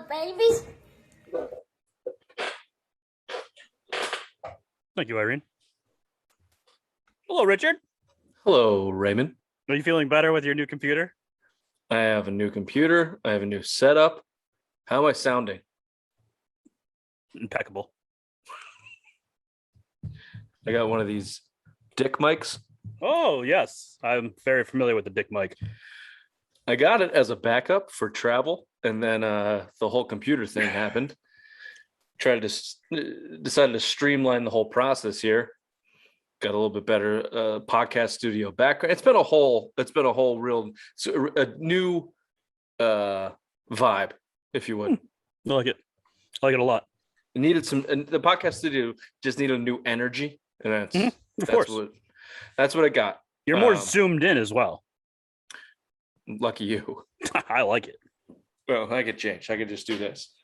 babies. Thank you, Irene. Hello, Richard. Hello, Raymond. Are you feeling better with your new computer? I have a new computer. I have a new setup. How am I sounding? Impeccable. I got one of these dick mics. Oh, yes. I'm very familiar with the dick mic. I got it as a backup for travel, and then the whole computer thing happened. Decided to streamline the whole process here. Got a little bit better podcast studio background. It's been a whole real a new vibe, if you would. I like it. I like it a lot. It needed some, and the podcast studio just needed a new energy, and that's what I got. You're more zoomed in as well. Lucky you. I like it. Well, I could change. I could just do this.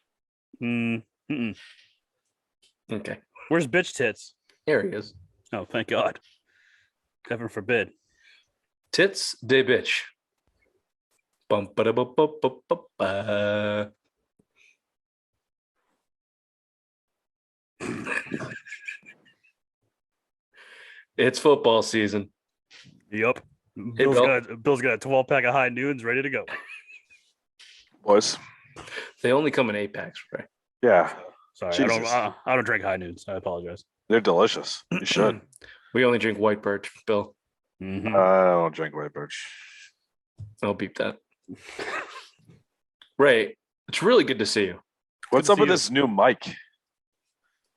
Okay. Where's bitch tits? Here he is. Oh, thank God. Heaven forbid. Tits de bitch. Bum, ba-da-ba-ba-ba-ba. It's football season. Yup. Hey, Bill's got a 12-pack of high noons ready to go. Boys. They only come in 8-packs, right? Yeah. Sorry, Jesus. I don't drink high noons. I apologize. They're delicious. You should. We only drink white birch, Bill. Mhm. I don't drink white birch. I'll beep that. Ray, it's really good to see you. What's Good up to with see this new mic?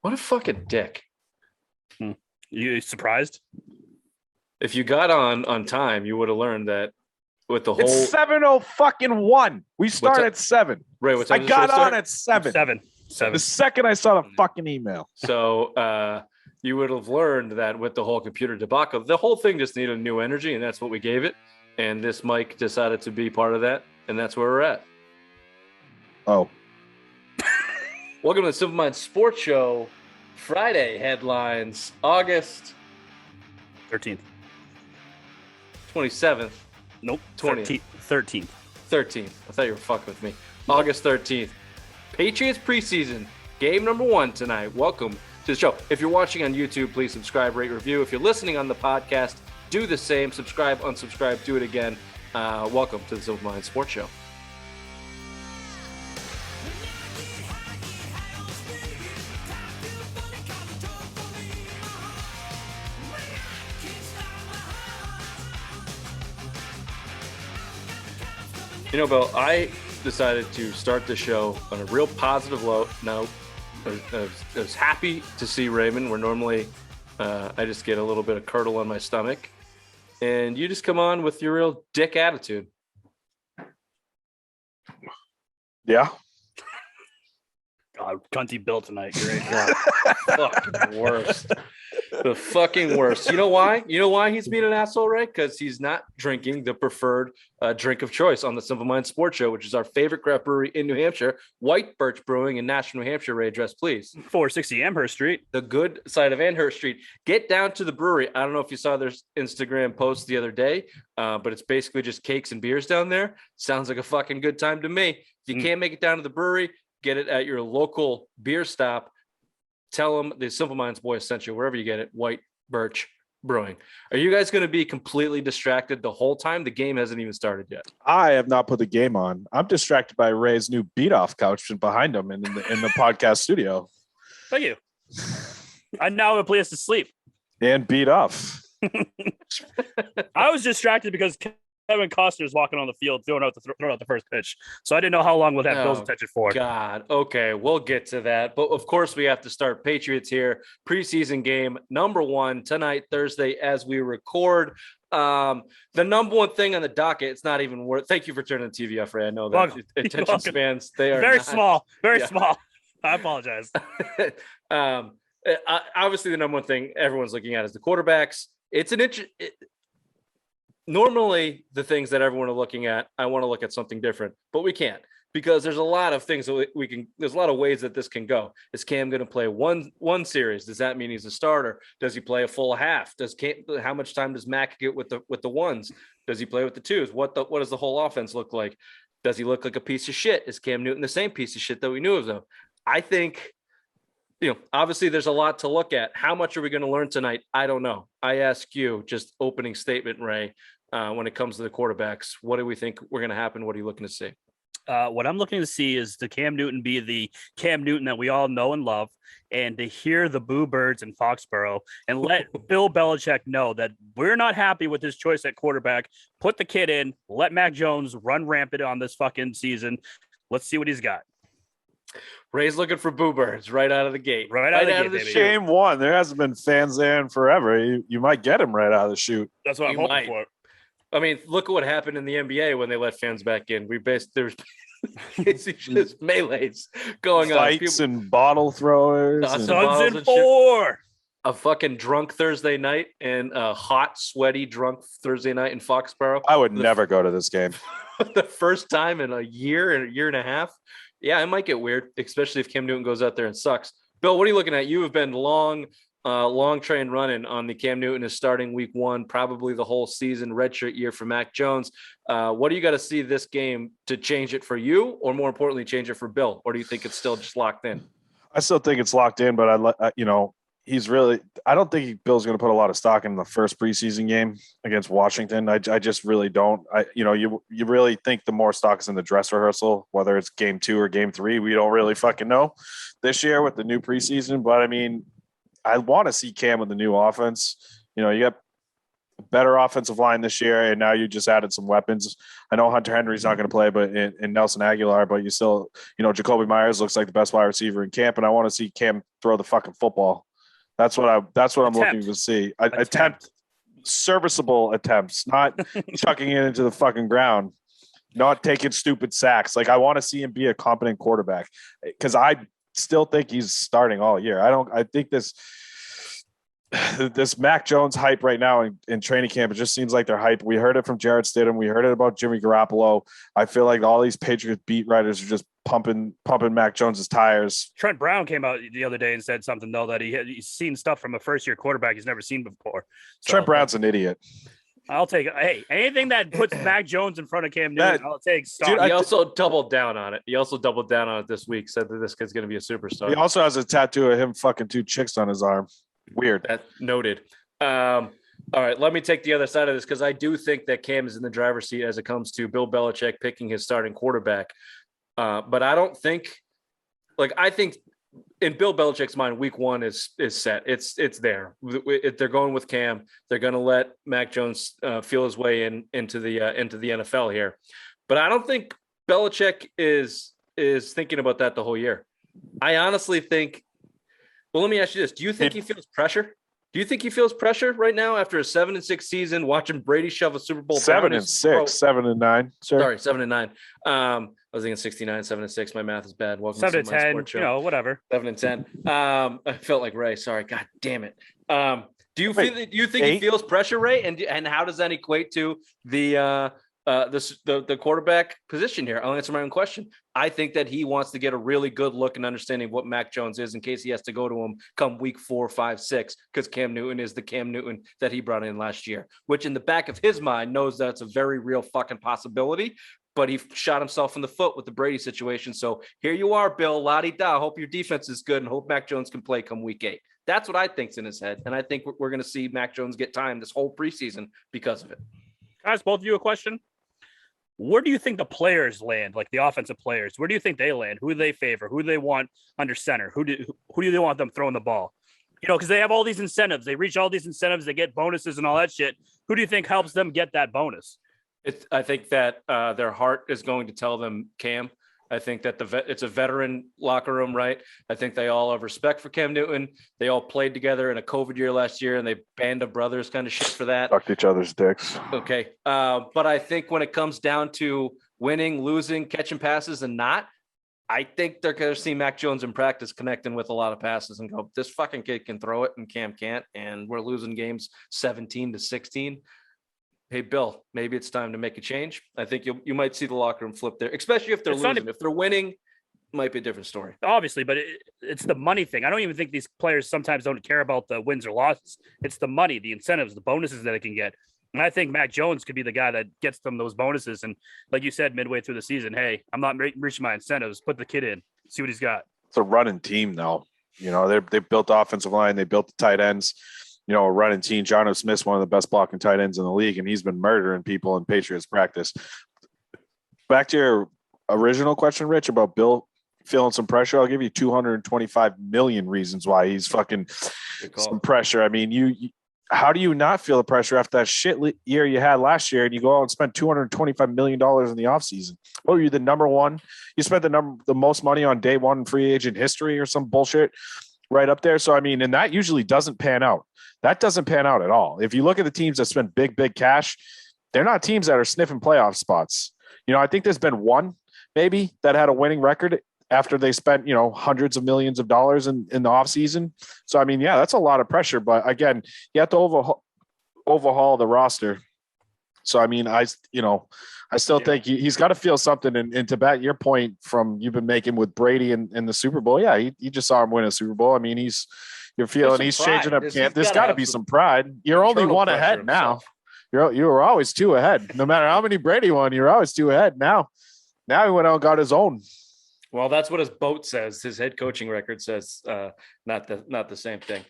What a fucking dick. You surprised? If you got on time, you would have learned that with the whole It's 7:01. We start up? at 7. Ray, what's I got on at 7. Seven. The second I saw the fucking email. So you would have learned that with the whole computer debacle, the whole thing just needed new energy, and that's what we gave it. And this mic decided to be part of that, and that's where we're at. Oh. Welcome to the Simple Mind Sports Show. Friday headlines, August 13th. 27th. Nope. 20th. 13th. 13th. I thought you were fucking with me. August 13th. Patriots preseason. Game number 1 tonight. Welcome to the show. If you're watching on YouTube, please subscribe, rate, review. If you're listening on the podcast, do the same. Subscribe, unsubscribe, do it again. Welcome to the Simple Mind Sports Show. You know, Bill, I decided to start the show on a real positive note. I was happy to see Raymond, where normally I just get a little bit of curdle on my stomach. And you just come on with your real dick attitude. Yeah. God, cunty Bill tonight. Great. Fucking worst. The fucking worst. You know why? You know why he's being an asshole, right? Because he's not drinking the preferred drink of choice on the Simple Mind Sports Show, which is our favorite craft brewery in New Hampshire, White Birch Brewing in Nashua, New Hampshire. Ray, address, please. 460 Amherst Street. The good side of Amherst Street. Get down to the brewery. I don't know if you saw their Instagram post the other day, but it's basically just cakes and beers down there. Sounds like a fucking good time to me. If you can't make it down to the brewery, get it at your local beer stop. Tell them the Simple Minds boys sent you wherever you get it. White Birch Brewing. Are you guys going to be completely distracted the whole time? The game hasn't even started yet. I have not put the game on. I'm distracted by Ray's new beat-off couch behind him in the podcast studio. Thank you. I now have a place to sleep. And beat off. I was distracted because Kevin Costner's walking on the field throwing out the first pitch. So I didn't know how long we'll have Bill's attention for. God. Okay, we'll get to that. But of course, we have to start Patriots here. Preseason game number 1 tonight, Thursday, as we record. The number one thing on the docket, it's not even worth. Thank you for turning the TV off, Ray. I know that attention spans, they are very not, small. Very small. I apologize. Obviously, the number one thing everyone's looking at is the quarterbacks. It's an normally the things that everyone are looking at, I want to look at something different, but we can't because there's a lot of things that we can. There's a lot of ways that this can go. Is Cam going to play one series? Does that mean he's a starter? Does he play a full half? How much time does Mac get with the ones? Does he play with the twos? What does the whole offense look like? Does he look like a piece of shit? Is Cam Newton the same piece of shit that we knew of, though? I think, obviously there's a lot to look at. How much are we going to learn tonight? I don't know. I ask you, just opening statement, Ray, when it comes to the quarterbacks, what do we think we're going to happen? What are you looking to see? What I'm looking to see is the Cam Newton be the Cam Newton that we all know and love, and to hear the boo birds in Foxborough and let Bill Belichick know that we're not happy with his choice at quarterback. Put the kid in, let Mac Jones run rampant on this fucking season. Let's see what he's got. Ray's looking for boo birds right out of the gate. Right out of the gate, baby. Game one. There hasn't been fans there in forever. You might get him right out of the chute. That's what I'm hoping for. I mean, look at what happened in the NBA when they let fans back in. There's just melees going on. Fights and bottle throwers. Suns in 4. A fucking drunk Thursday night and a hot, sweaty, drunk Thursday night in Foxborough. I would never go to this game. The first time in a year and a half. Yeah, it might get weird, especially if Cam Newton goes out there and sucks. Bill, what are you looking at? You have been long train running on the Cam Newton is starting week 1, probably the whole season, redshirt year for Mac Jones. What do you got to see this game to change it for you, or more importantly, change it for Bill? Or do you think it's still just locked in? I still think it's locked in, but I don't think Bill's going to put a lot of stock in the first preseason game against Washington. I just really don't. You really think the more stock is in the dress rehearsal, whether it's game 2 or game 3. We don't really fucking know this year with the new preseason, but I mean, I want to see Cam with the new offense. You got a better offensive line this year, and now you just added some weapons. I know Hunter Henry's not going to play, but in Nelson Aguilar, but you still, Jacoby Myers looks like the best wide receiver in camp, and I want to see Cam throw the fucking football. That's what I'm looking to see. Attempt serviceable attempts, not chucking it into the fucking ground, not taking stupid sacks. Like, I want to see him be a competent quarterback, because I still think he's starting all year. I think this Mac Jones hype right now in training camp, it just seems like they're hype. We heard it from Jarrett Stidham. We heard it about Jimmy Garoppolo. I feel like all these Patriots beat writers are just pumping Mac Jones's tires. Trent Brown came out the other day and said something, though, that he's seen stuff from a first-year quarterback he's never seen before. So, Trent Brown's an idiot. I'll take anything that puts Mac Jones in front of Cam Newton. I'll take stock. Dude, he also doubled down on it. This week, said that this kid's going to be a superstar. He also has a tattoo of him fucking 2 chicks on his arm. Weird. That's noted. All right, let me take the other side of this, because I do think that Cam is in the driver's seat as it comes to Bill Belichick picking his starting quarterback. But I don't think, I think in Bill Belichick's mind, week 1 is set. It's there. They're going with Cam. They're going to let Mac Jones feel his way into the NFL here. But I don't think Belichick is thinking about that the whole year. I honestly think. Well, let me ask you this: do you think he feels pressure? Do you think he feels pressure right now after a 7-6 season, watching Brady shove a Super Bowl? 7-6, 7-9. Sir. Sorry, 7-9. I was thinking 69, 7-6. My math is bad. Welcome 7-10. Whatever. 7-10. I felt like Ray. Sorry. God damn it. Do you think he feels pressure, Ray? And how does that equate to the quarterback position here? I'll answer my own question. I think that he wants to get a really good look and understanding of what Mac Jones is in case he has to go to him come week 4, 5, 6, because Cam Newton is the Cam Newton that he brought in last year, which in the back of his mind knows that's a very real fucking possibility, but he shot himself in the foot with the Brady situation. So here you are, Bill, la-di-da. Hope your defense is good and hope Mac Jones can play come week 8. That's what I think's in his head. And I think we're going to see Mac Jones get time this whole preseason because of it. Can I ask both of you a question? Where do you think the players land, like the offensive players? Where do you think they land? Who do they favor? Who do they want under center? Who do they want them throwing the ball? Because they have all these incentives. They reach all these incentives. They get bonuses and all that shit. Who do you think helps them get that bonus? I think that their heart is going to tell them Cam. I think that it's a veteran locker room, right? I think they all have respect for Cam Newton. They all played together in a COVID year last year, and they band of brothers kind of shit for that. Fucked each other's dicks. Okay. But I think when it comes down to winning, losing, catching passes and not, I think they're going to see Mac Jones in practice connecting with a lot of passes and go, this fucking kid can throw it and Cam can't. And we're losing games 17-16. Hey, Bill, maybe it's time to make a change. I think you might see the locker room flip there, especially if they're losing. If they're winning, it might be a different story. Obviously, but it's the money thing. I don't even think these players sometimes don't care about the wins or losses. It's the money, the incentives, the bonuses that they can get. And I think Mac Jones could be the guy that gets them those bonuses. And like you said, midway through the season, hey, I'm not reaching my incentives. Put the kid in, see what he's got. It's a running team, though. You know, they built the offensive line, they built the tight ends. You know, a running team. John O. Smith's one of the best blocking tight ends in the league, and he's been murdering people in Patriots practice. Back to your original question, Rich, about Bill feeling some pressure. I'll give you 225 million reasons why he's fucking some pressure. I mean, how do you not feel the pressure after that shit year you had last year and you go out and spend $225 million in the offseason? What were you, the number one? You spent the most money on day one in free agent history or some bullshit right up there. So, I mean, and that usually doesn't pan out. That doesn't pan out at all. If you look at the teams that spend big cash, they're not teams that are sniffing playoff spots. You know, I think there's been one maybe that had a winning record after they spent, you know, hundreds of millions of dollars in the offseason. So, I mean, yeah, that's a lot of pressure. But again, you have to overhaul the roster. So, I mean, I still think he's got to feel something. And to back your point from you've been making with Brady in the Super Bowl, yeah, you just saw him win a Super Bowl. I mean, you're feeling he's changing up camp. There's got to be some pride. You're only one ahead now. You were always two ahead. No matter how many Brady won, you're always two ahead. Now he went out and got his own. Well, that's what his boat says. His head coaching record says not the same thing.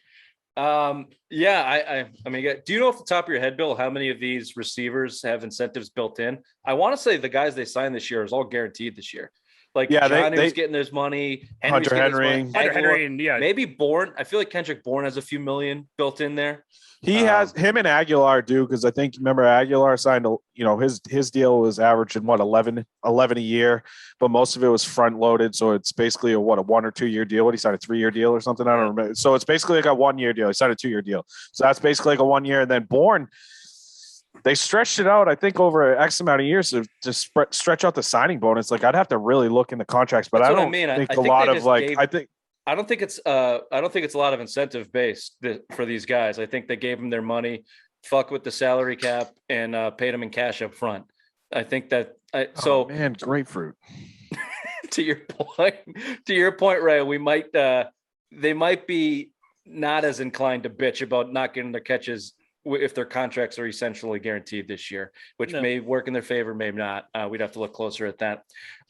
I mean, do you know off the top of your head, Bill, how many of these receivers have incentives built in? I want to say the guys they signed this year is all guaranteed this year. Like Johnny's getting his money, Hunter Henry, and maybe Bourne. I feel like Kendrick Bourne has a few million built in there. He has him and Aguilar do, because I think remember Aguilar signed his deal was averaging 11 a year, but most of it was front loaded. So it's basically a 1 or 2 year deal. What he signed, a 3 year deal or something? I don't remember. So it's basically like a 1 year deal. He signed a 2 year deal. So that's basically like a 1 year. And then Bourne, they stretched it out, I think, over X amount of years to stretch out the signing bonus. Like I'd have to really look in the contracts, but I don't think a lot of I don't think it's a lot of incentive based for these guys. I think they gave them their money, fuck with the salary cap, and paid them in cash up front. I think that grapefruit. to your point, Ray, we might they might be not as inclined to bitch about not getting their catches if their contracts are essentially guaranteed this year, which may work in their favor, maybe not. We'd have to look closer at that.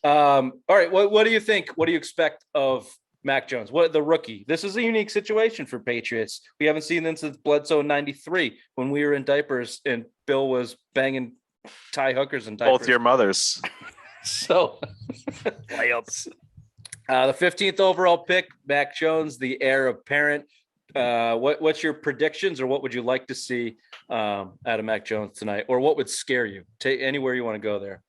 All right, what do you think? What do you expect of Mac Jones, the rookie? This is a unique situation for Patriots. We haven't seen them since Bledsoe in '93 when we were in diapers and Bill was banging Ty hookers in diapers. Both your mothers. So, layups. The 15th overall pick, Mac Jones, the heir apparent. What's your predictions, or what would you like to see out of Mac Jones tonight, or what would scare you? Take anywhere you want to go there.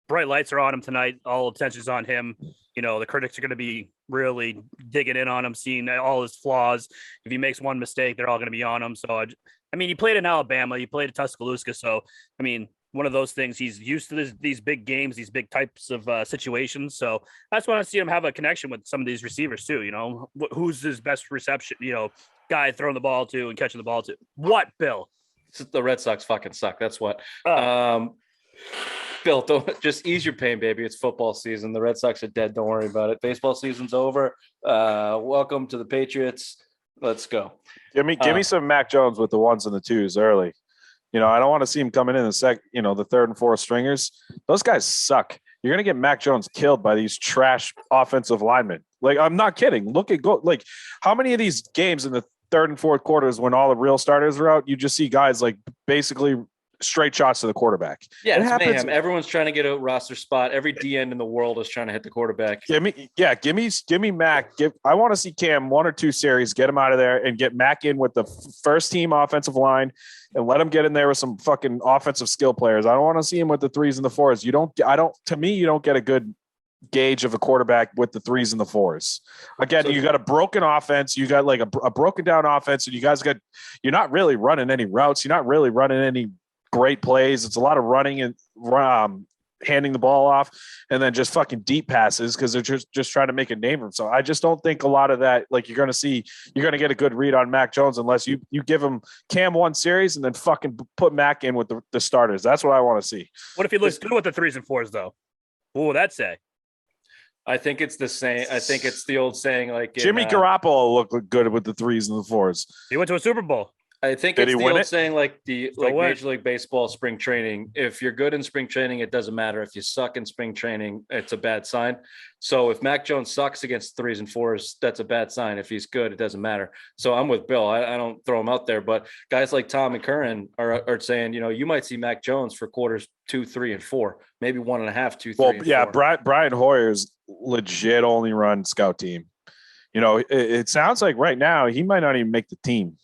Bright lights are on him tonight. All attention's on him. You know, the critics are going to be really digging in on him, seeing all his flaws. If he makes one mistake, they're all going to be on him. So, I mean, he played in Alabama. He played at Tuscaloosa. So, I mean, one of those things, he's used to these big games, these big types of situations. So that's why I see him have a connection with some of these receivers too. You know, who's his best reception, guy throwing the ball to and catching the ball to? What, Bill? The Red Sox fucking suck. That's what. Bill, don't just ease your pain, baby. It's football season. The Red Sox are dead. Don't worry about it. Baseball season's over. Welcome to the Patriots. Let's go. Give me some Mac Jones with the ones and the twos early. I don't want to see him coming in the third and fourth stringers. Those guys suck. You're going to get Mac Jones killed by these trash offensive linemen. Like, I'm not kidding. Like, how many of these games in the third and fourth quarters when all the real starters are out, you just see guys like basically straight shots to the quarterback. Yeah, it happens. Mayhem. Everyone's trying to get a roster spot. Every DN in the world is trying to hit the quarterback. Give me Mac. I want to see Cam 1 or 2 series, get him out of there and get Mac in with the first team offensive line and let him get in there with some fucking offensive skill players. I don't want to see him with the 3s and the 4s. You don't get a good gauge of a quarterback with the 3s and the 4s. Again, you got a broken offense. You got like a broken down offense, and you're not really running any routes. You're not really running any great plays. It's a lot of running and handing the ball off and then just fucking deep passes because they're just trying to make a name for themselves. I just don't think a lot of that, like you're going to get a good read on Mac Jones unless you give him Cam 1 series and then fucking put Mac in with the starters. That's what I want to see. What if he looks good with the 3s and 4s though? What would that say? I think it's the same. I think it's the old saying, like Jimmy Garoppolo looked good with the 3s and the 4s. He went to a Super Bowl. I think Did it's he the win old it? saying, like win. Major League Baseball spring training. If you're good in spring training, it doesn't matter. If you suck in spring training, it's a bad sign. So if Mac Jones sucks against 3s and 4s, that's a bad sign. If he's good, it doesn't matter. So I'm with Bill. I don't throw him out there, but guys like Tom and Curran are saying, you might see Mac Jones for quarters 2, 3, and 4, maybe 1.5, 2, 3, and 4. Brian Hoyer's legit only run scout team. It sounds like right now he might not even make the team.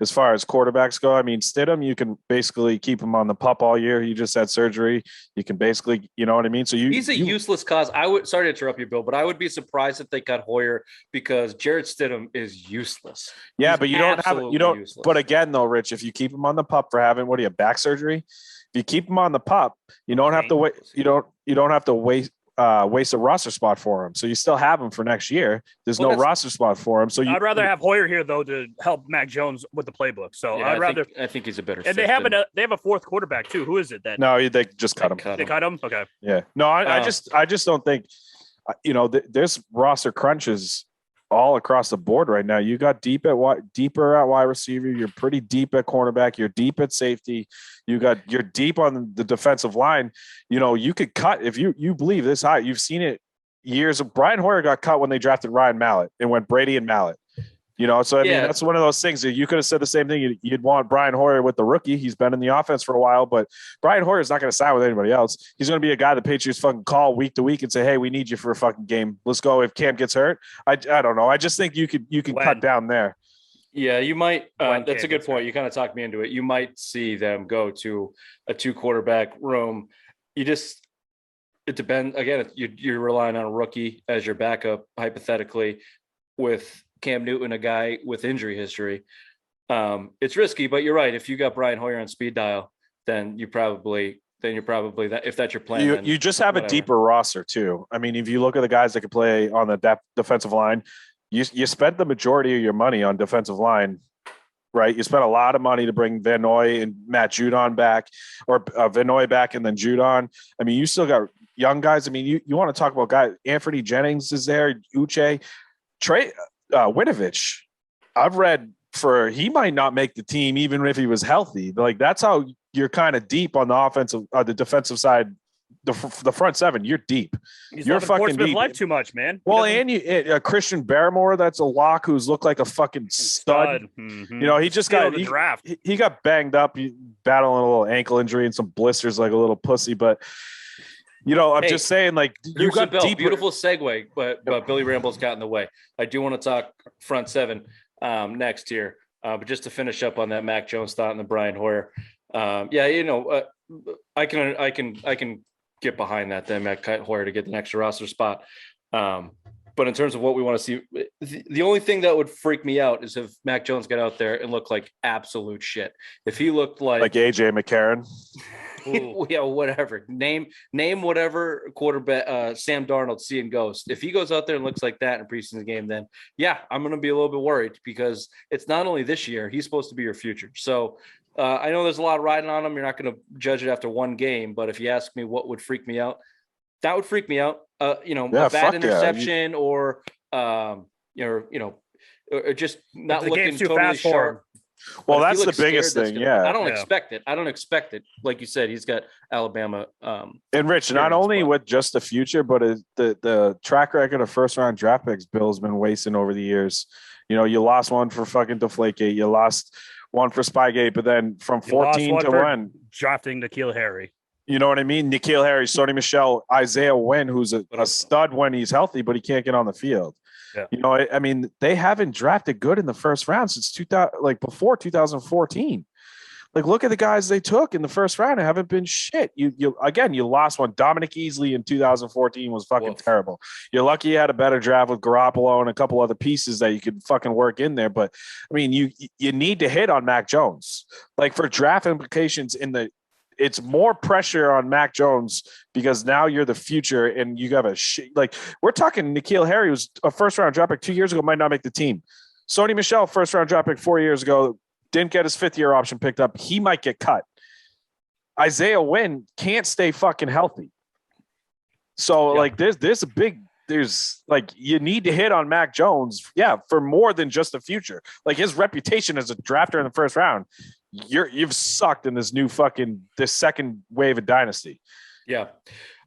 As far as quarterbacks go, I mean, Stidham, you can basically keep him on the pup all year. He just had surgery. You can basically, you know what I mean? So he's a useless cause. Sorry to interrupt you, Bill, but I would be surprised if they cut Hoyer because Jarrett Stidham is useless. Yeah, He's but you don't useless. But again, though, Rich, if you keep him on the pup for having back surgery, if you keep him on the pup, you don't have to wait. You don't have to waste a roster spot for him. So you still have him for next year. There's no roster spot for him. So I'd rather have Hoyer here though to help Mac Jones with the playbook. So yeah, I'd rather. I think he's a better. And fit they have a fourth quarterback too. Who is it? No, they just cut him. They cut him. Okay. Yeah. No, I just don't think. There's roster crunches all across the board right now. You got deeper at wide receiver. You're pretty deep at cornerback. You're deep at safety. You're deep on the defensive line. You could cut if you believe this high. You've seen it years of Brian Hoyer got cut when they drafted Ryan Mallett and went Brady and Mallett. So I mean, that's one of those things that you could have said the same thing. You'd want Brian Hoyer with the rookie. He's been in the offense for a while, but Brian Hoyer is not going to sign with anybody else. He's going to be a guy the Patriots fucking call week to week and say, "Hey, we need you for a fucking game. Let's go." If Cam gets hurt, I don't know. I just think you can cut down there. Yeah, you might. That's a good point. You kind of talked me into it. You might see them go to a 2 quarterback room. It depends. Again, you're relying on a rookie as your backup, hypothetically, with Cam Newton, a guy with injury history. It's risky, but you're right. If you got Brian Hoyer on speed dial, then you're probably that. If that's your plan, you just have a deeper roster too. I mean, if you look at the guys that can play on the defensive line, you spent the majority of your money on defensive line, right? You spent a lot of money to bring Van Noy and Matt Judon back, or Van Noy back and then Judon. I mean, you still got young guys. I mean, you want to talk about guys. Anthony Jennings is there. Uche, Trey. Winovich, I've read he might not make the team even if he was healthy. Like that's how you're kind of deep on the defensive side, the front seven. You're deep. You're fucking deep. Life too much, man. Well, and Christian Barrymore, that's a lock who's looked like a fucking stud. Mm-hmm. He just got draft. He got banged up, battling a little ankle injury and some blisters like a little pussy, but. I'm just saying, like, you got deeper. Beautiful segue, but Billy Ramble's got in the way. I do want to talk front seven next here, but just to finish up on that Mac Jones thought and the Brian Hoyer. I can get behind that. Then Mac cut Hoyer to get the extra roster spot. But in terms of what we want to see, the only thing that would freak me out is if Mac Jones got out there and looked like absolute shit. If he looked like AJ McCarron. Yeah, whatever. Name whatever quarterback Sam Darnold seeing ghost. If he goes out there and looks like that in a preseason game, then yeah, I'm going to be a little bit worried because it's not only this year, he's supposed to be your future. So I know there's a lot riding on him. You're not going to judge it after one game, but if you ask me what would freak me out, that would freak me out. A bad interception or just not looking totally sharp. Well, that's the biggest thing. I don't expect it. Like you said, he's got Alabama. And Rich, not only with just the future, but the track record of first round draft picks Bill's been wasting over the years. You lost one for fucking Deflategate. You lost one for Spygate, but then from 14 to 1 drafting N'Keal Harry. You know what I mean? N'Keal Harry, Sony Michel, Isaiah Wynn, who's a stud when he's healthy, but he can't get on the field. Yeah. I mean, they haven't drafted good in the first round since before 2014. Like, look at the guys they took in the first round. It haven't been shit. You lost one. Dominic Easley in 2014 was fucking terrible. You're lucky you had a better draft with Garoppolo and a couple other pieces that you could fucking work in there. But I mean, you need to hit on Mac Jones. Like, for draft implications it's more pressure on Mac Jones because now you're the future and you have we're talking N'Keal Harry was a first round draft pick 2 years ago, might not make the team. Sony Michel, first round draft pick 4 years ago, didn't get his 5th year option picked up. He might get cut. Isaiah Wynn can't stay fucking healthy. So there's a big there's like you need to hit on Mac Jones, for more than just the future. Like his reputation as a drafter in the first round, you've sucked in this this second wave of dynasty. Yeah,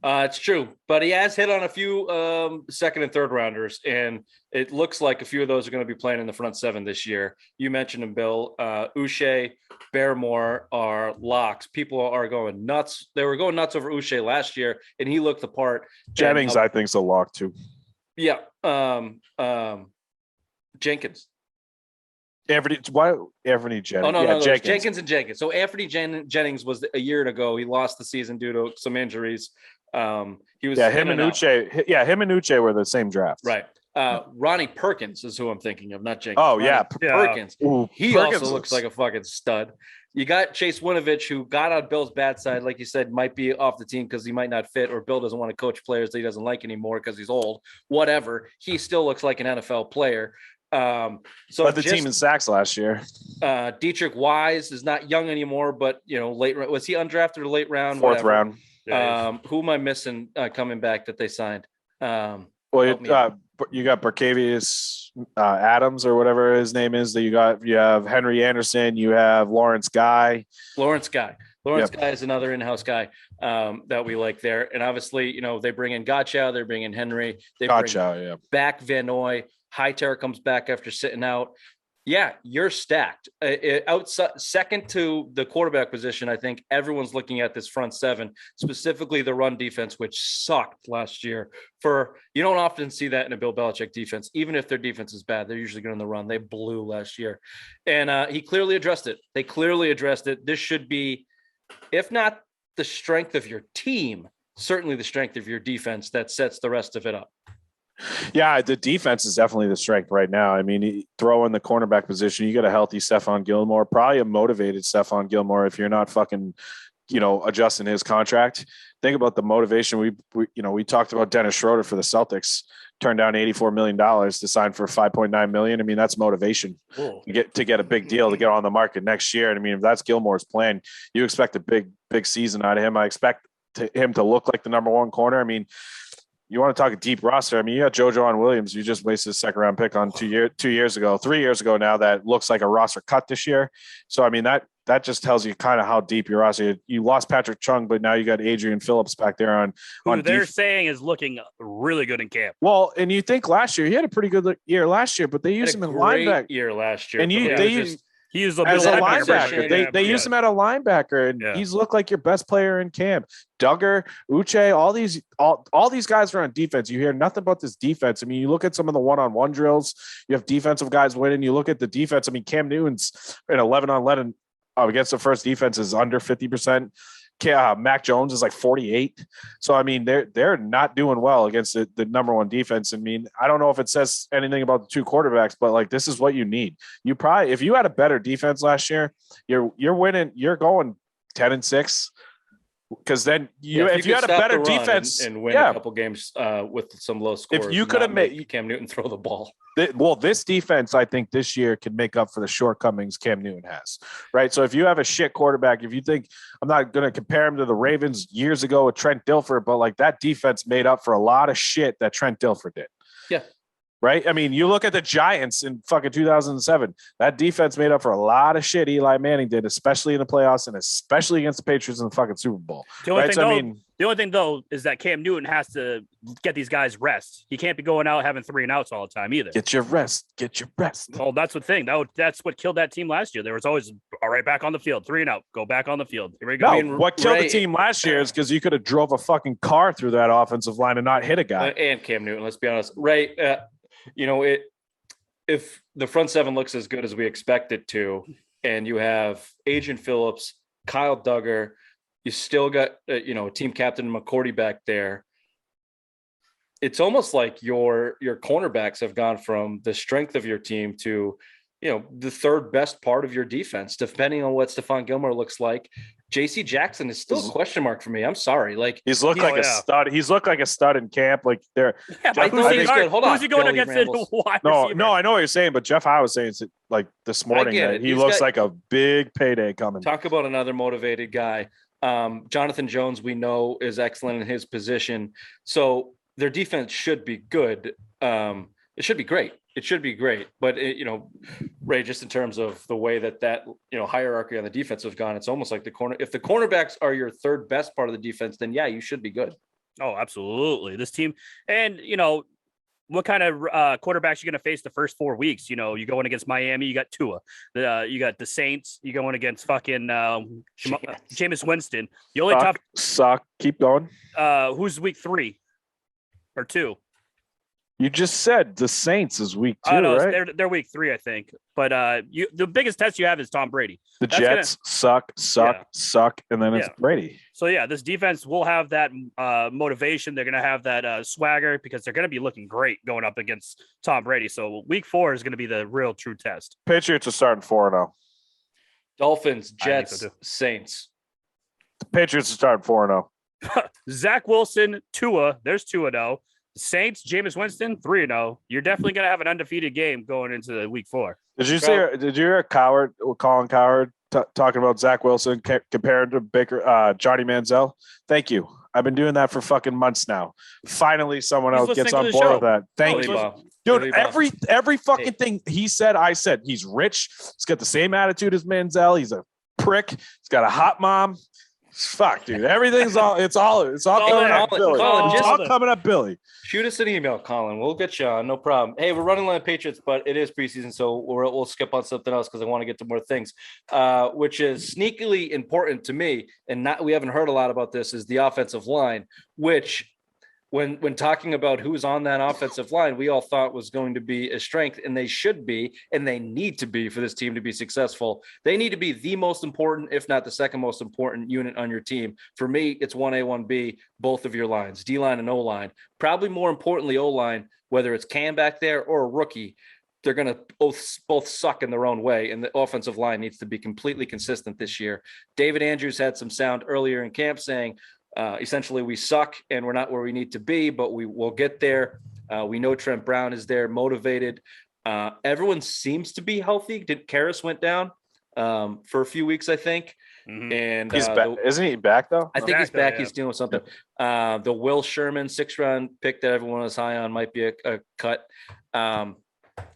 it's true. But he has hit on a few second and third rounders, and it looks like a few of those are going to be playing in the front seven this year. You mentioned him, Bill. Uche, Barrymore are locks. People are going nuts. They were going nuts over Uche last year, and he looked the part. Jennings, I think, is a lock too. Yeah. Jenkins. Anthony Jennings. Oh, no, Jenkins. Jenkins. So Anthony Jennings was a year ago. He lost the season due to some injuries. He was him and Uche. Yeah, him and Uche were the same draft. Right. Ronnie Perkins is who I'm thinking of, not Jenkins. Oh, Perkins. Ooh, he Perkins also looks like a fucking stud. You got Chase Winovich, who got on Bill's bad side, like you said, might be off the team because he might not fit, or Bill doesn't want to coach players that he doesn't like anymore because he's old. Whatever. He still looks like an NFL player. But the team in sacks last year. Dietrich Wise is not young anymore, but late. Was he undrafted or late round? Fourth round. Who am I missing coming back that they signed? You got Barcavius Adams or whatever his name is. You have Henry Anderson. You have Lawrence Guy. Lawrence Guy is another in-house guy that we like there. And obviously, they bring in Gotcha. They're bringing Henry. They bring back Van Noy. Hightower comes back after sitting out. Yeah, you're stacked. Outside, second to the quarterback position, I think everyone's looking at this front seven, specifically the run defense, which sucked last year. You don't often see that in a Bill Belichick defense. Even if their defense is bad, they're usually good on the run. They blew last year. And he clearly addressed it. They clearly addressed it. This should be, if not the strength of your team, certainly the strength of your defense that sets the rest of it up. Yeah, the defense is definitely the strength right now. I mean, throw in the cornerback position, you got a healthy Stephon Gilmore, probably a motivated Stephon Gilmore if you're not fucking, adjusting his contract. Think about the motivation. We talked about Dennis Schroeder for the Celtics, turned down $84 million to sign for $5.9 million. I mean, that's motivation to get a big deal to get on the market next year. And I mean, if that's Gilmore's plan, you expect a big season out of him. I expect him to look like the number one corner. I mean, you want to talk a deep roster. I mean, you got JoJo Williams. You just wasted a second round pick on 3 years ago now that looks like a roster cut this year. So, I mean, that just tells you kind of how deep your roster is. You lost Patrick Chung, but now you got Adrian Phillips back there who they're saying is looking really good in camp. Well, and you think last year, he had a pretty good year last year, but they used him in linebacker. Year last year. And he used a linebacker. They used him at a linebacker, and he's looked like your best player in camp. Duggar, Uche, all these guys are on defense. You hear nothing about this defense. I mean, you look at some of the one-on-one drills. You have defensive guys winning. You look at the defense. I mean, Cam Newton's in 11-on-11 against the first defense is under 50%. Mac Jones is like 48. So, I mean, they're not doing well against the number one defense. I mean, I don't know if it says anything about the two quarterbacks, but like, this is what you need. You probably, if you had a better defense last year, you're winning, you're going 10-6. Because then if you had a better defense and win a couple games with some low scores, if you could have made Cam Newton throw the ball. This defense, I think this year can make up for the shortcomings Cam Newton has, right? So if you have a shit quarterback, if you think, I'm not going to compare him to the Ravens years ago with Trent Dilfer, but like that defense made up for a lot of shit that Trent Dilfer did. Yeah. Right. I mean, you look at the Giants in fucking 2007, that defense made up for a lot of shit Eli Manning did, especially in the playoffs and especially against the Patriots in the fucking Super Bowl. The only thing though is that Cam Newton has to get these guys rest. He can't be going out having 3 and outs all the time either. Get your rest. Oh, that's the thing. That's what killed that team last year. There was always all right back on the field, 3 and out, go back on the field. Here we go. No, what killed the team last year is because you could have drove a fucking car through that offensive line and not hit a guy. And Cam Newton, let's be honest, Ray. If the front seven looks as good as we expect it to, and you have Adrian Phillips, Kyle Duggar, you still got team captain McCourty back there. It's almost like your cornerbacks have gone from the strength of your team to the third best part of your defense, depending on what Stephon Gilmore looks like. JC Jackson is still a question mark for me. I'm sorry. Like he's looked like a stud. He's looked like a stud in camp. Like they're who's he going against? No, I know what you're saying, but Jeff Howe was saying like this morning that he looks like a big payday coming. Talk about another motivated guy. Jonathan Jones, we know, is excellent in his position. So their defense should be good. It should be great. It should be great. But, Ray, just in terms of the way that hierarchy on the defense has gone, it's almost like if the cornerbacks are your third best part of the defense, then yeah, you should be good. Oh, absolutely. This team, and what kind of quarterbacks you're going to face the first 4 weeks? You're going against Miami. You got Tua. You got the Saints. You're going against fucking Jameis Winston. The only suck. Keep going. Who's week 3 or 2? You just said the Saints is week 2, no, right? They're week 3, I think. But the biggest test you have is Tom Brady. The Jets suck, and then it's Brady. So yeah, this defense will have that motivation. They're going to have that swagger because they're going to be looking great going up against Tom Brady. So week 4 is going to be the real true test. Patriots are starting 4-0. Dolphins, Jets, Saints. The Patriots are starting 4-0. Zach Wilson, Tua. There's 2-0. Saints, Jameis Winston, 3-0. You're definitely going to have an undefeated game going into the week 4. Did you hear Colin Coward talking about Zach Wilson compared to Johnny Manziel? Thank you. I've been doing that for fucking months now. Finally, someone else gets on board with that. Thank you. Dude, every fucking thing he said, I said. He's rich. He's got the same attitude as Manziel. He's a prick. He's got a hot mom. Fuck, dude. Everything's all coming up, Billy. It's all coming up, Billy. Shoot us an email, Colin. We'll get you on. No problem. Hey, we're running on Patriots, but it is preseason, so we'll skip on something else because I want to get to more things, which is sneakily important to me. And we haven't heard a lot about this, is the offensive line, which when talking about who's on that offensive line, we all thought was going to be a strength, and they should be, and they need to be for this team to be successful. They need to be the most important, if not the second most important unit on your team. For me, it's 1A, 1B, both of your lines, D-line and O-line. Probably more importantly, O-line, whether it's Cam back there or a rookie, they're going to both suck in their own way, and the offensive line needs to be completely consistent this year. David Andrews had some sound earlier in camp saying, essentially, we suck and we're not where we need to be, but we will get there. We know Trent Brown is there, motivated. Everyone seems to be healthy. Karras went down for a few weeks, I think. Mm-hmm. And he's back. Isn't he back though? I think he's back. Yeah. He's dealing with something. The Will Sherman 6th-round pick that everyone was high on might be a cut.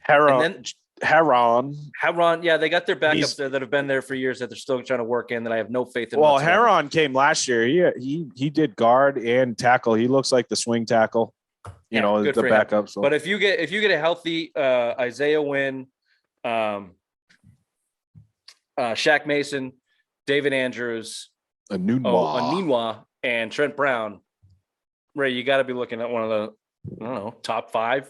Heron. Yeah, they got their backups there that have been there for years that they're still trying to work in, that I have no faith in. Well, Heron came last year. He did guard and tackle. He looks like the swing tackle. The backup. So. But if you get a healthy Isaiah Wynn, Shaq Mason, David Andrews, Anunwa, and Trent Brown, Ray, you got to be looking at one of the top 5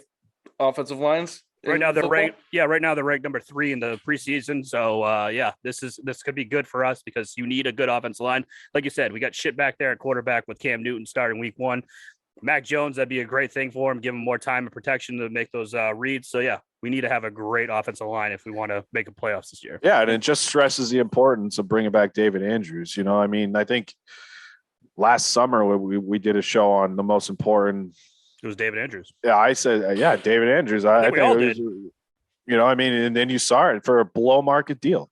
offensive lines. Right now they're ranked. Yeah, right now they're ranked number 3 in the preseason. So this could be good for us because you need a good offensive line. Like you said, we got shit back there at quarterback with Cam Newton starting week 1. Mac Jones, that'd be a great thing for him, give him more time and protection to make those reads. So yeah, we need to have a great offensive line if we want to make a playoffs this year. Yeah, and it just stresses the importance of bringing back David Andrews. I think last summer we did a show on the most important. It was David Andrews. Yeah, I said, David Andrews. I think we all did. And then you saw it for a below market deal.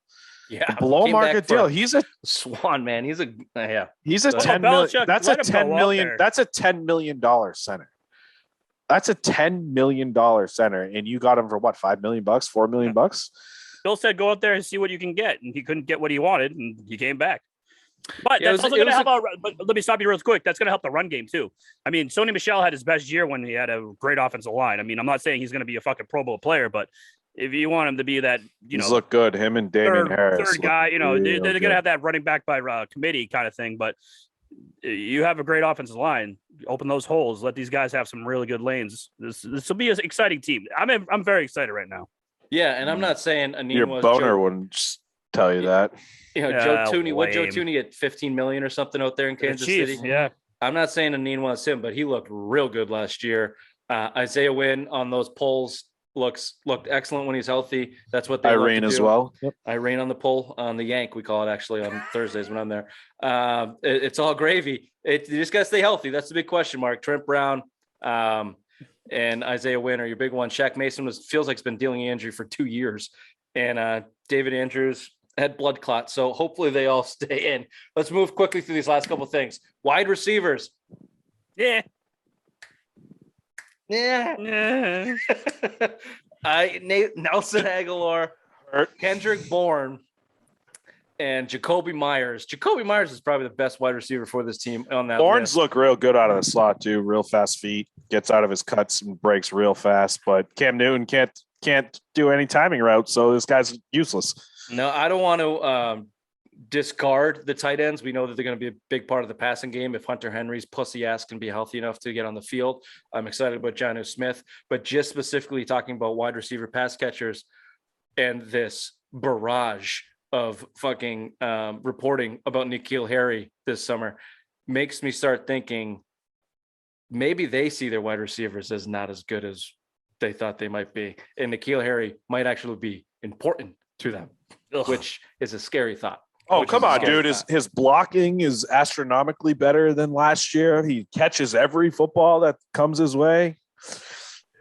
Yeah, below market deal. He's a swan, man. He's a He's a $10 million. That's a $10 million. That's a $10 million center. That's a $10 million center, and you got him for what? $5 million, $4 million. Bill said, "Go out there and see what you can get," and he couldn't get what he wanted, and he came back. But that's also going to help out. But let me stop you real quick. That's going to help the run game too. I mean, Sony Michel had his best year when he had a great offensive line. I mean, I'm not saying he's going to be a fucking Pro Bowl player, but if you want him to be that, he's look good. Him and Damian Harris, third guy. They're going to have that running back by committee kind of thing. But you have a great offensive line. Open those holes. Let these guys have some really good lanes. This will be an exciting team. I'm very excited right now. Yeah, and I'm not saying your boner wouldn't tell you that. Joe Tooney. What Joe Tooney at $15 million or something out there in Kansas City? Yeah, I'm not saying Aneen wants him, but he looked real good last year. Isaiah Wynn on those polls looked excellent when he's healthy. That's what they Irene as well. Yep. Irene on the poll on the Yank, we call it actually on Thursdays when I'm there. It's all gravy. You just gotta stay healthy. That's the big question mark. Trent Brown and Isaiah Wynn are your big one. Shaq Mason feels like he's been dealing an injury for 2 years, and David Andrews had blood clot. So hopefully they all stay in. Let's move quickly through these last couple of things. Wide receivers. Yeah. Yeah. Yeah. Nelson Aguilar, Hurt. Kendrick Bourne, and Jacoby Myers. Jacoby Myers is probably the best wide receiver for this team on that Barnes list. look real good out of the slot too. Real fast feet, gets out of his cuts and breaks real fast. But Cam Newton can't do any timing routes, so this guy's useless. No, I don't want to discard the tight ends. We know that they're going to be a big part of the passing game. If Hunter Henry's pussy ass can be healthy enough to get on the field, I'm excited about Jonnu Smith. But just specifically talking about wide receiver pass catchers and this barrage of fucking reporting about N'Keal Harry this summer makes me start thinking maybe they see their wide receivers as not as good as they thought they might be. And N'Keal Harry might actually be important to them, which is a scary thought. Oh, come on, dude. His blocking is astronomically better than last year. He catches every football that comes his way.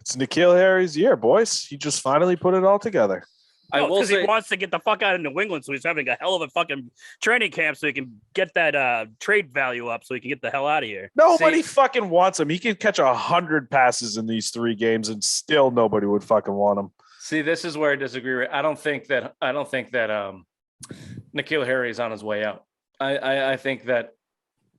It's N'Keal Harry's year, boys. He just finally put it all together. I will say he wants to get the fuck out of New England, so he's having a hell of a fucking training camp so he can get that trade value up so he can get the hell out of here. Nobody fucking wants him. He can catch 100 passes in these 3 games and still nobody would fucking want him. See, this is where I disagree. I don't think that N'Keal Harry is on his way out. I think that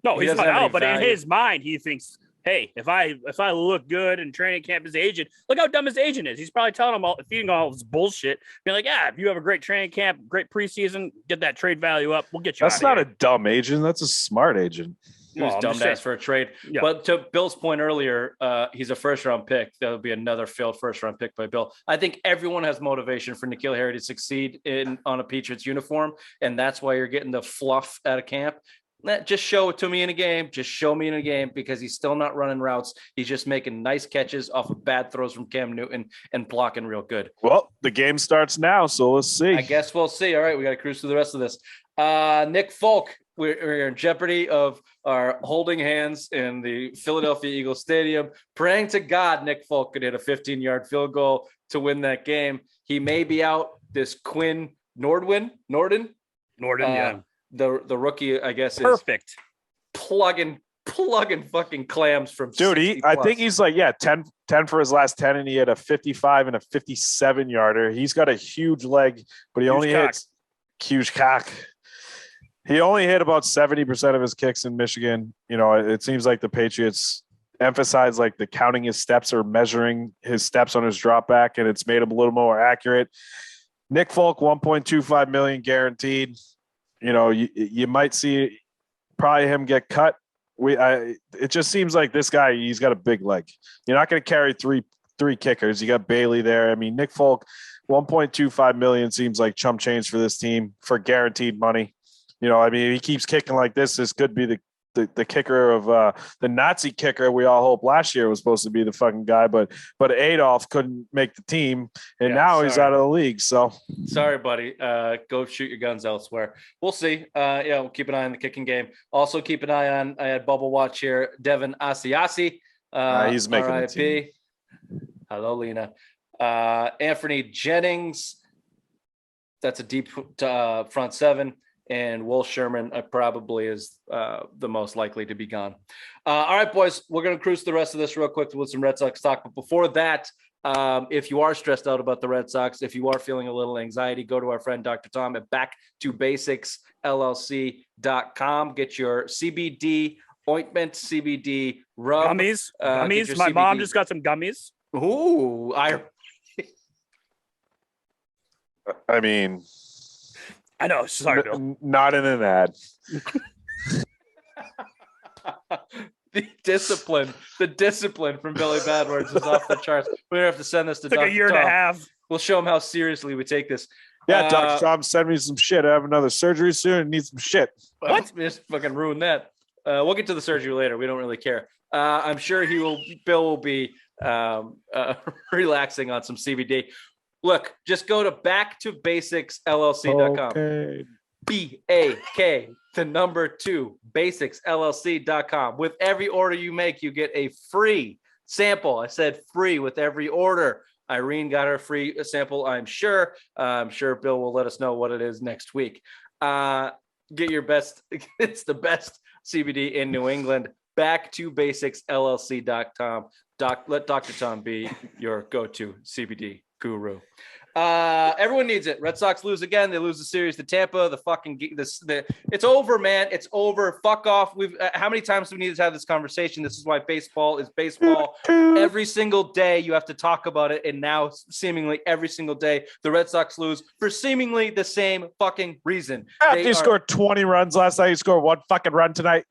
he's not out, but in his mind, he thinks, hey, if I look good in training camp, his agent, look how dumb his agent is. He's probably telling him feeding all this bullshit. Being like, yeah, if you have a great training camp, great preseason, get that trade value up, we'll get you. That's not a dumb agent. That's a smart agent. He was dumb ass for a trade. Yeah. But to Bill's point earlier, he's a first-round pick. That'll be another failed first-round pick by Bill. I think everyone has motivation for N'Keal Harry to succeed on a Patriots uniform, and that's why you're getting the fluff out of camp. Just show it to me in a game. Just show me in a game because he's still not running routes. He's just making nice catches off of bad throws from Cam Newton and blocking real good. Well, the game starts now, so let's see. I guess we'll see. All right, we got to cruise through the rest of this. Nick Folk, we're in jeopardy of our holding hands in the Philadelphia Eagles Stadium, praying to God Nick Folk could hit a 15-yard field goal to win that game. He may be out. This Quinn Nordin, yeah. The rookie, I guess, perfect. Is plugging fucking clams from dude. I think he's like 10 for his last 10, and he had a 55 and a 57 yarder. He's got a huge leg, but he only hits huge cock. He only hit about 70% of his kicks in Michigan. You know, it seems like the Patriots emphasize like the counting his steps or measuring his steps on his drop back, and it's made him a little more accurate. Nick Folk, $1.25 million guaranteed. You know, you might see probably him get cut. It just seems like this guy, he's got a big leg. You're not going to carry three kickers. You got Bailey there. I mean, Nick Folk, $1.25 million seems like chump change for this team for guaranteed money. You know, I mean, if he keeps kicking like this could be the kicker of the Nazi kicker we all hope last year was supposed to be the fucking guy, but Adolf couldn't make the team, and now he's out of the league. So sorry, buddy. Go shoot your guns elsewhere. We'll see. We'll keep an eye on the kicking game. Also keep an eye on. I had Bubble Watch here. Devin Asiasi. He's making the team. Hello, Lena. Anthony Jennings. That's a deep front seven. And Will Sherman probably is the most likely to be gone. All right, boys, we're going to cruise the rest of this real quick with some Red Sox talk. But before that, if you are stressed out about the Red Sox, if you are feeling a little anxiety, go to our friend Dr. Tom at backtobasicsllc.com. Get your CBD ointment, CBD rub. Gummies. My mom just got some gummies. Ooh, I mean... I know. Sorry, Bill. Not in an ad. The discipline from Billy Badwords is off the charts. We're gonna have to send this to Dr. Like a year Tom. and a half. We'll show him how seriously we take this. Yeah, Dr. Tom, send me some shit. I have another surgery soon and need some shit. What? Just fucking ruin that. We'll get to the surgery later. We don't really care. I'm sure Bill will be relaxing on some CBD. Look, just go to backtobasicsllc.com. Okay. BAK2 basicsllc.com. With every order you make, you get a free sample. I said free with every order. Irene got her free sample, I'm sure. I'm sure Bill will let us know what it is next week. Get your best. It's the best CBD in New England. Backtobasicsllc.com. Let Dr. Tom be your go-to CBD guru. Everyone needs it. Red Sox lose again. They lose the series to Tampa. It's over, man. It's over. Fuck off. How many times do we need to have this conversation? This is why baseball is baseball. Every single day you have to talk about it, and now seemingly every single day the Red Sox lose for seemingly the same fucking reason. They scored 20 runs last night. You scored one fucking run tonight.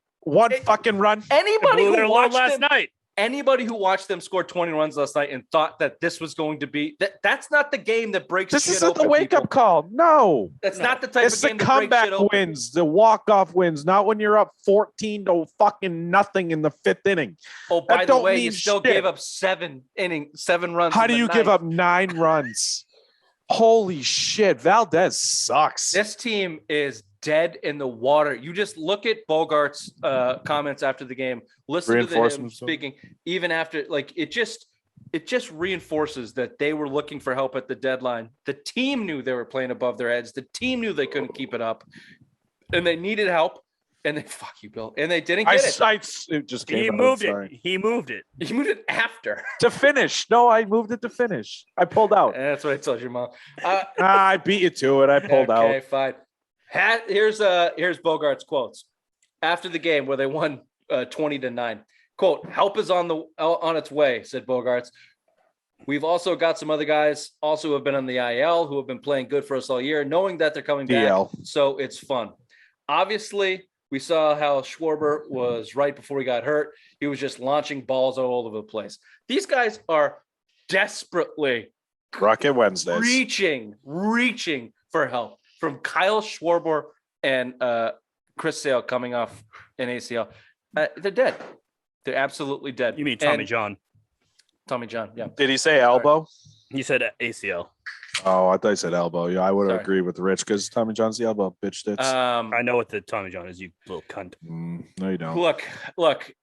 Fucking run. Anybody who watched last night. Anybody who watched them score 20 runs last night and thought that this was going to be that's not the game that breaks this shit isn't open, the wake-up call. No. That's not the type It's of the game that breaks comeback shit open. wins, the walk-off wins, not when you're up 14 to fucking nothing in the 5th inning. Oh, by That the don't way, mean you still shit. gave up 7 runs. How in do the you ninth. give up 9 runs? Holy shit. Valdez sucks. This team is dead in the water. You just look at Bogart's comments after the game. Listen to him speaking. Even after, like, it just reinforces that they were looking for help at the deadline. The team knew they were playing above their heads. The team knew they couldn't keep it up, and they needed help. And they fuck you, Bill. And they didn't get it. It just came He out, moved sorry. it. He moved it. You moved it after. To finish. No, I moved it to finish. I pulled out. That's what I told your mom. I beat you to it. I pulled out. Okay, fine. Here's Bogerts quotes after the game where they won 20-9. Quote: "Help is on its way," said Bogerts. "We've also got some other guys also who have been on the IL who have been playing good for us all year, knowing that they're coming back. So it's fun. Obviously, we saw how Schwarber was right before he got hurt. He was just launching balls all over the place. These guys are desperately Rocket Wednesdays. reaching for help from Kyle Schwarber and Chris Sale coming off an ACL. They're dead. They're absolutely dead." You mean Tommy John? Tommy John, yeah. Did he say elbow? He said ACL. Oh, I thought he said elbow. Yeah, I would have Sorry. agreed with Rich because Tommy John's the elbow, bitch tits. I know what the Tommy John is, you little cunt. No, you don't. Look.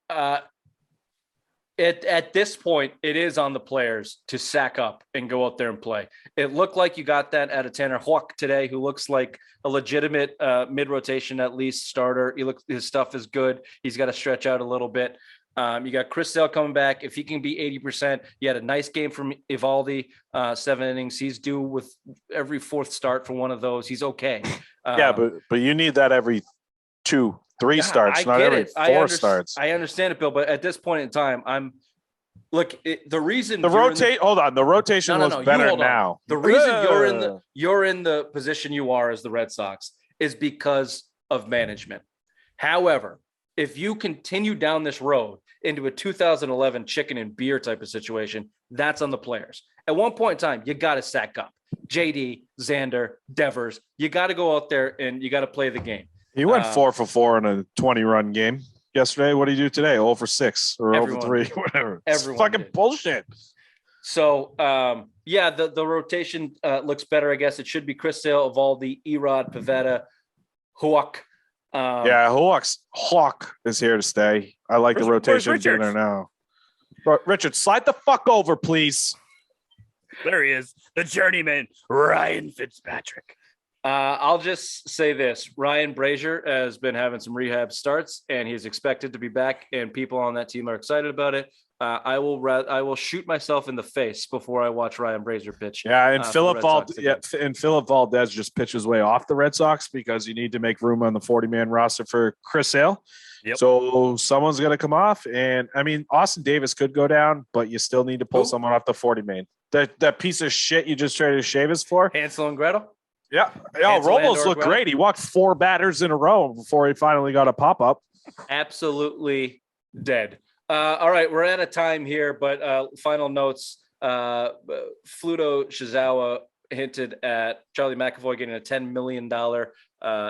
At this point, it is on the players to sack up and go out there and play. It looked like you got that out of Tanner Houck today, who looks like a legitimate mid-rotation at least starter. His stuff is good. He's got to stretch out a little bit. You got Chris Sale coming back. If he can be 80%, you had a nice game from Evaldi, 7 innings. He's due with every 4th start for one of those. He's okay. Yeah, but you need that every 2-3 starts, not every 4 starts. I understand it, Bill, but at this point in time, the reason the rotation was better now. The reason you're in the position you are as the Red Sox is because of management. However, if you continue down this road into a 2011 chicken and beer type of situation, that's on the players. At one point in time, you got to sack up. JD, Xander, Devers, you got to go out there and you got to play the game. He went 4 for 4 in a 20-run game yesterday. What did he do today? 0 for 6 or 0 for 3, whatever. It's fucking bullshit. So, the rotation looks better, I guess. It should be Chris Sale, Evaldi, Erod, Pivetta, Houck. Hawk is here to stay. I like the rotation in there now. Richard, slide the fuck over, please. There he is, the journeyman, Ryan Fitzpatrick. I'll just say this. Ryan Brazier has been having some rehab starts, and he's expected to be back, and people on that team are excited about it. I will shoot myself in the face before I watch Ryan Brazier pitch. Yeah, and Philip Valdez just pitched his way off the Red Sox because you need to make room on the 40-man roster for Chris Sale. Yep. So someone's going to come off, and I mean Austin Davis could go down, but you still need to pull someone off the 40-man. That piece of shit you just tried to shave us for. Hansel and Gretel. Yeah. Robles looked great. He walked 4 batters in a row before he finally got a pop-up. Absolutely dead. All right, we're out of time here, but final notes. Fluto Shizawa hinted at Charlie McAvoy getting a $10 million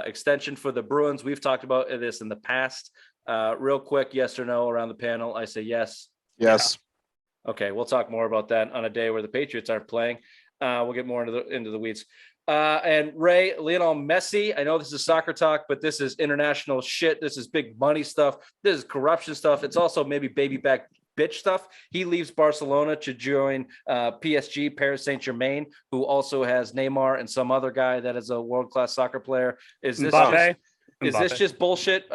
extension for the Bruins. We've talked about this in the past. Real quick, yes or no around the panel. I say yes. Yes. Yeah. Okay, we'll talk more about that on a day where the Patriots aren't playing. We'll get more into the weeds. And Ray, Lionel Messi, I know this is soccer talk, but this is international shit. This is big money stuff. This is corruption stuff. It's also maybe baby back bitch stuff. He leaves Barcelona to join PSG, Paris Saint-Germain, who also has Neymar and some other guy that is a world-class soccer player. Is this Mbappe? just bullshit,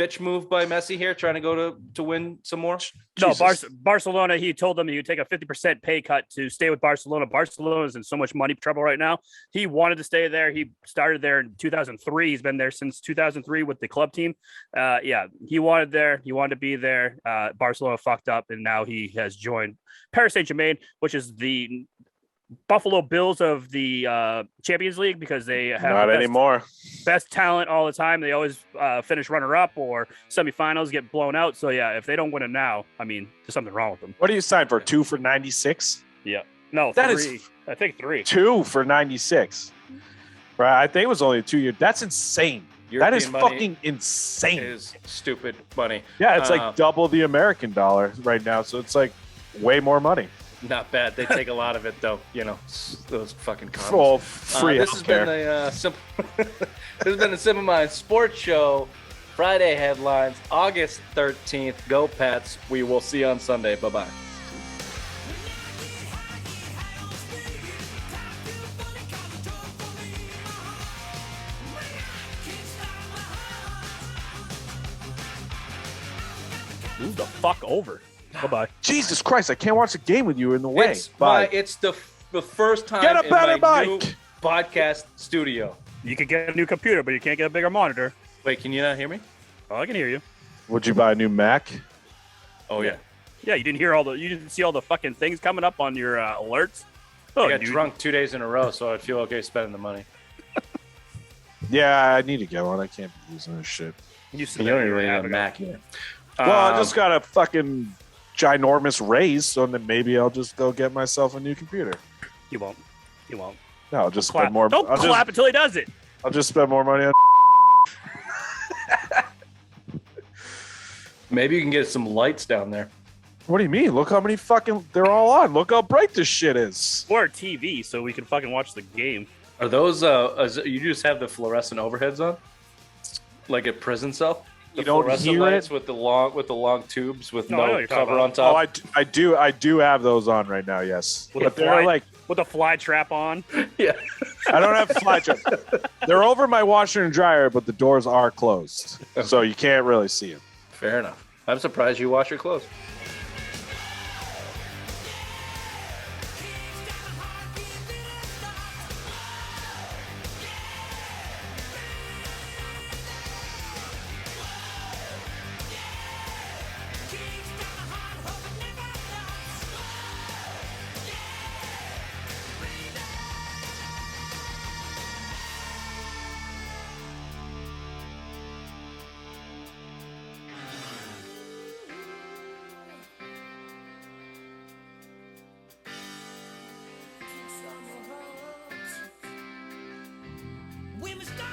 bitch move by Messi here, trying to go to win some more? No, Jesus. Barcelona, he told them he would take a 50% pay cut to stay with Barcelona. Barcelona is in so much money trouble right now. He wanted to stay there. He started there in 2003. He's been there since 2003 with the club team. Yeah, he wanted there. He wanted to be there. Barcelona fucked up, and now he has joined Paris Saint-Germain, which is the Buffalo Bills of the Champions League, because they have Not the anymore. best talent all the time. They always finish runner-up or semifinals, get blown out. So, yeah, if they don't win it now, I mean, there's something wrong with them. What do you sign for? 2 for 96? Yeah. No, That three. is- I think 3. 2 for 96. Right. I think it was only a 2 year. That's insane. European that is money fucking insane. is stupid money. Yeah, it's like double the American dollar right now. So it's like way more money. Not bad. They take a lot of it, though. You know, those fucking comments. Oh, free This has healthcare. been a simple. This has been the Simple Minds Sports Show. Friday headlines, August 13th. Go Pats. We will see you on Sunday. Bye bye. Move the fuck over. Bye-bye. Jesus Christ, I can't watch the game with you in the way. It's Bye. it's the first time Get a in better my mic. new podcast studio. You can get a new computer, but you can't get a bigger monitor. Wait, can you not hear me? Oh, I can hear you. Would you buy a new Mac? Oh yeah. Yeah, you didn't see all the fucking things coming up on your alerts. I Oh, got dude. drunk 2 days in a row, so I feel okay spending the money. Yeah, I need to get one. I can't be using this shit. You You don't even really have a Mac yet. Well, I just got a fucking ginormous raise, so then maybe I'll just go get myself a new computer. You won't. You won't. No, I'll just Clap. spend more. Don't clap until he does it. I'll just spend more money on. Maybe you can get some lights down there. What do you mean? Look how many fucking they're all on. Look how bright this shit is. Or a TV, so we can fucking watch the game. Are those you just have the fluorescent overheads on? Like a prison cell? The You don't fluorescent hear lights it? with the long tubes with No, I know what no you're talking cover about. on top. Oh, I do have those on right now. Yes, With but the they're fly- like With a fly trap on. Yeah. I don't have fly traps. They're over my washer and dryer, but the doors are closed, so you can't really see them. Fair enough. I'm surprised you wash your clothes. We must stop.